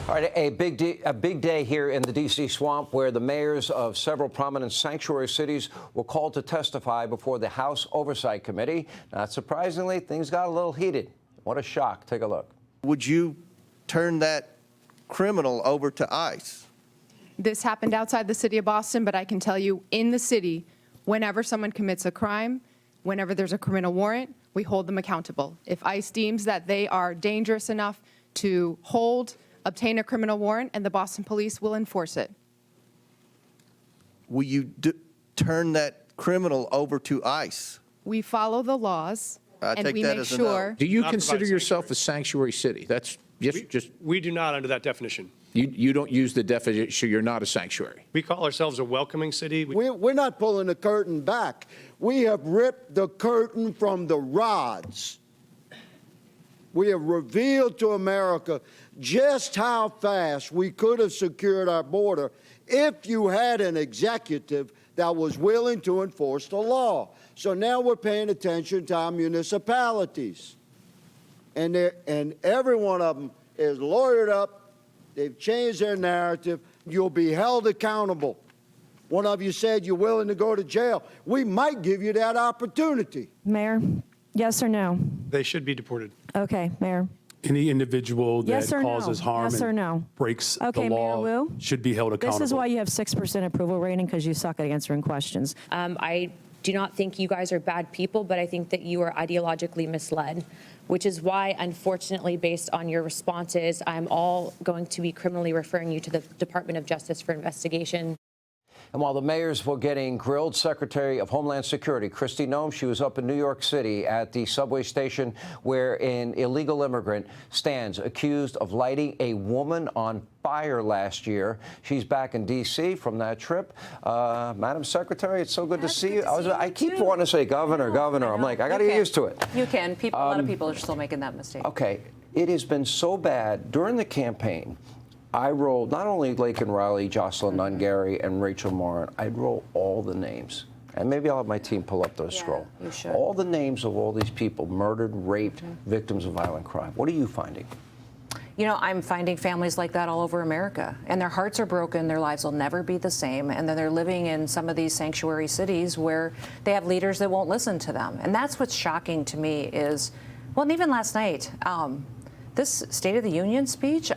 All right, a big day here in the D.C. swamp where the mayors of several prominent sanctuary cities were called to testify before the House Oversight Committee. Not surprisingly, things got a little heated. What a shock. Take a look. Would you turn that criminal over to ICE? This happened outside the city of Boston, but I can tell you in the city, whenever someone commits a crime, whenever there's a criminal warrant, we hold them accountable. If ICE deems that they are dangerous enough to obtain a criminal warrant, and the Boston police will enforce it. Will you turn that criminal over to ICE? We follow the laws, and we make sure. Do you consider yourself a sanctuary city? That's just. We do not under that definition. You don't use the definition. You're not a sanctuary. We call ourselves a welcoming city. We're not pulling the curtain back. We have ripped the curtain from the rods. We have revealed to America just how fast we could have secured our border if you had an executive that was willing to enforce the law. So now we're paying attention to our municipalities. And every one of them is lawyered up. They've changed their narrative. You'll be held accountable. One of you said you're willing to go to jail. We might give you that opportunity. Mayor, yes or no? They should be deported. Okay, Mayor. Any individual that causes harm yes or no? and breaks Okay, the law Mayor Wu? should be held accountable. This is why you have 6% approval rating, because you suck at answering questions. I do not think you guys are bad people, but I think that you are ideologically misled, which is why, unfortunately, based on your responses, I'm all going to be criminally referring you to the Department of Justice for investigation. And while the mayors were getting grilled, Secretary of Homeland Security Kristi Noem, she was up in New York City at the subway station where an illegal immigrant stands accused of lighting a woman on fire last year. She's back in D.C. from that trip. Madam Secretary, it's so good to see you. I keep wanting to say governor, governor. I'm like, I got to get used to it. You can. A lot of people are still making that mistake. Okay. It has been so bad during the campaign. I rolled not only Laken Riley, Jocelyn Nunn-Gary, and Rachel Morin, I'd roll all the names. And maybe I'll have my team pull up the scroll. You should. All the names of all these people murdered, raped, victims of violent crime. What are you finding? You know, I'm finding families like that all over America, and their hearts are broken, their lives will never be the same, and then they're living in some of these sanctuary cities where they have leaders that won't listen to them. And that's what's shocking to me is, well, and even last night, this State of the Union speech,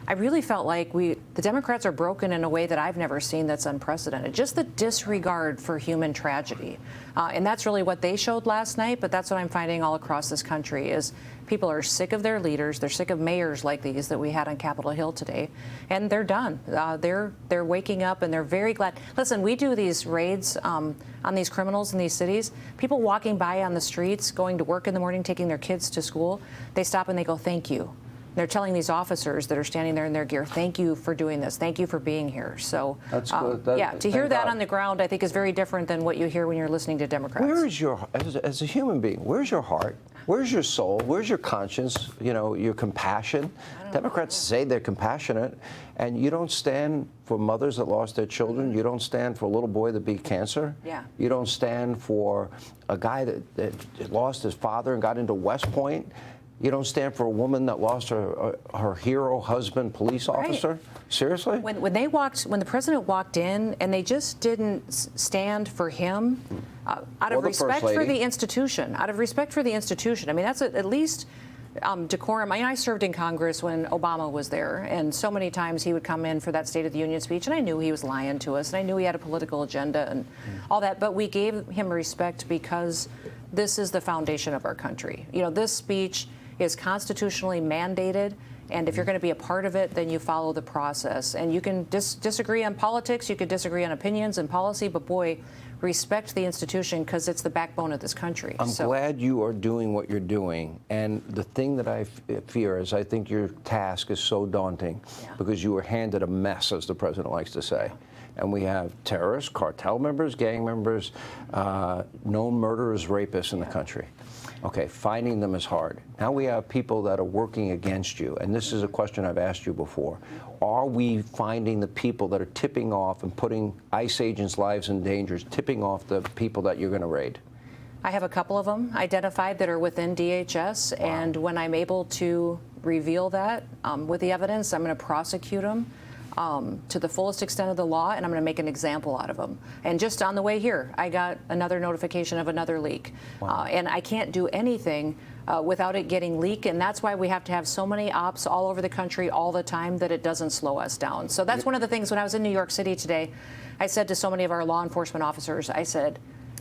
I really felt like the Democrats are broken in a way that I've never seen that's unprecedented. Just the disregard for human tragedy. And that's really what they showed last night, but that's what I'm finding all across this country is people are sick of their leaders. They're sick of mayors like these that we had on Capitol Hill today, and they're done. They're waking up, and they're very glad. Listen, we do these raids on these criminals in these cities. People walking by on the streets, going to work in the morning, taking their kids to school, they stop and they go, thank you. They're telling these officers that are standing there in their gear, thank you for doing this. Thank you for being here. So, that's good. Yeah, to hear that on the ground, I think is very different than what you hear when you're listening to Democrats. Where is your, as a human being, where's your heart? Where's your soul? Where's your conscience? You know, your compassion? Democrats say they're compassionate, and you don't stand for mothers that lost their children. You don't stand for a little boy that beat cancer. Yeah. You don't stand for a guy that lost his father and got into West Point. You don't stand for a woman that lost her hero husband, police officer? Right. Seriously? When the president walked in and they just didn't stand for him out of respect for the institution, I mean, that's at least decorum. I mean, I served in Congress when Obama was there, and so many times he would come in for that State of the Union speech, and I knew he was lying to us, and I knew he had a political agenda and all that, but we gave him respect because this is the foundation of our country. You know, this speech is constitutionally mandated, and if you're going to be a part of it, then you follow the process. And you can disagree on politics, you could disagree on opinions and policy, but boy, respect the institution because it's the backbone of this country. I'm glad you are doing what you're doing. And the thing that I fear is I think your task is so daunting because you were handed a mess, as the president likes to say. And we have terrorists, cartel members, gang members, known murderers, rapists in the country. Okay, finding them is hard. Now we have people that are working against you, and this is a question I've asked you before. Are we finding the people that are tipping off and putting ICE agents' lives in danger, tipping off the people that you're going to raid? I have a couple of them identified that are within DHS, and when I'm able to reveal that with the evidence. I'm going to prosecute them to the fullest extent of the law, and I'm going to make an example out of them. And just on the way here, I got another notification of another leak. And I can't do anything without it getting leaked, and that's why we have to have so many ops all over the country all the time that it doesn't slow us down. So that's one of the things when I was in New York City today, I said to so many of our law enforcement officers, I said,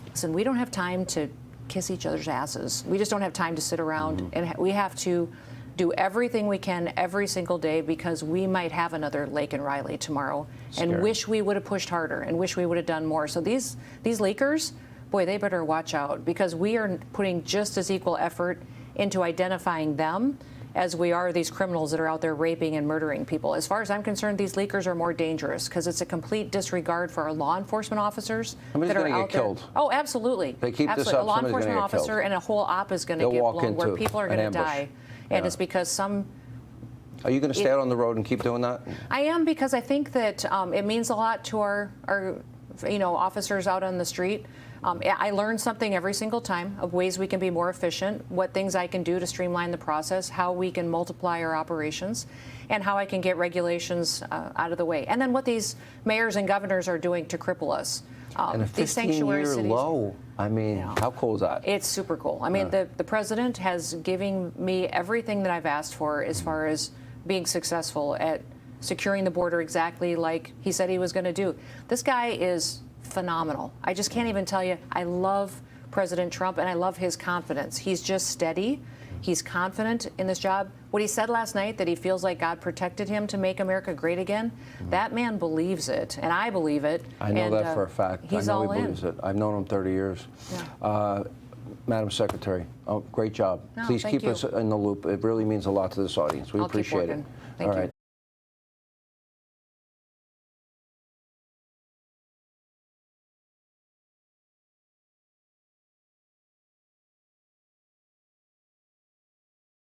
listen, we don't have time to kiss each other's asses. We just don't have time to sit around, and we have to do everything we can every single day because we might have another Lake and Riley tomorrow and wish we would have pushed harder and wish we would have done more. So these leakers, boy, they better watch out because we are putting just as equal effort into identifying them as we are these criminals that are out there raping and murdering people. As far as I'm concerned, these leakers are more dangerous because it's a complete disregard for our law enforcement officers that are out there. Killed. Oh, absolutely. They keep this absolutely. up, A law somebody's enforcement gonna get officer killed. and a whole op is going to They'll get walk blown where into people are an going to ambush. die. And Yeah. it's because some... Are you going to stay out on the road and keep doing that? I am, because I think that it means a lot to our officers out on the street. I learn something every single time of ways we can be more efficient, what things I can do to streamline the process, how we can multiply our operations, and how I can get regulations out of the way. And then what these mayors and governors are doing to cripple us. And a These sanctuary 15-year cities. low. I mean, how cool is that? It's super cool. I mean, the president has given me everything that I've asked for as far as being successful at securing the border exactly like he said he was going to do. This guy is phenomenal. I just can't even tell you. I love President Trump, and I love his confidence. He's just steady. He's confident in this job. What he said last night, that he feels like God protected him to make America great again, that man believes it, and I believe it. I know that for a fact. He's I know all he in. believes it. I've known him 30 years. Yeah. Madam Secretary, great job. No, Please thank keep us in the loop. It really means a lot to this audience. We I'll keep appreciate it. working. Thank All you. right.